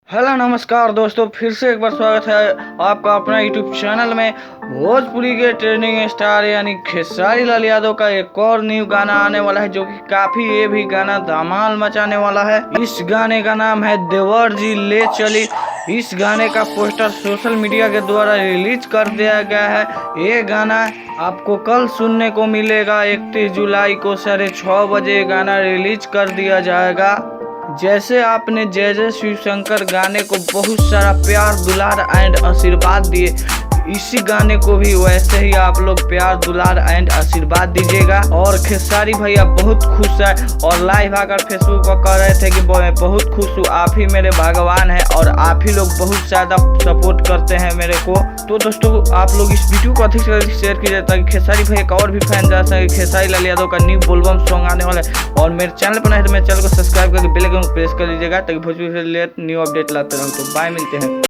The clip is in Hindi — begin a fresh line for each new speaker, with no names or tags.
हेलो नमस्कार दोस्तों, फिर से एक बार स्वागत है आपका अपना यूट्यूब चैनल में। भोजपुरी के ट्रेंडिंग स्टार यानी खेसारी लाल यादव का एक और न्यू गाना आने वाला है, जो कि काफी ये भी गाना धमाल मचाने वाला है। इस गाने का नाम है देवर जी ले चली। इस गाने का पोस्टर सोशल मीडिया के द्वारा रिलीज कर दिया गया है। ये गाना आपको कल सुनने को मिलेगा। 31 जुलाई को 6:30 बजे गाना रिलीज कर दिया जाएगा। जैसे आपने जय जय शिव शंकर गाने को बहुत सारा प्यार दुलार एंड आशीर्वाद दिए, इसी गाने को भी वैसे ही आप लोग प्यार दुलार एंड आशीर्वाद दीजिएगा। और खेसारी भैया बहुत खुश है और लाइव आकर फेसबुक पर कह रहे थे कि मैं बहुत खुश हूँ, आप ही मेरे भगवान हैं और आप ही लोग बहुत ज़्यादा सपोर्ट करते हैं मेरे को। तो दोस्तों, आप लोग इस वीडियो को अधिक से अधिक शेयर कीजिए ताकि खेसारी भैया का और भी फैन जा सके। खेसारी लाल यादव का न्यू एल्बम सॉन्ग आने वाला है। और मेरे चैनल पर नहीं तो मेरे चैनल को सब्सक्राइब करके बेल आइकन को प्रेस कर लीजिएगा ताकि भोजपुरी से रिलेटेड न्यू अपडेट लाते रहूँ। तो बाय, मिलते हैं।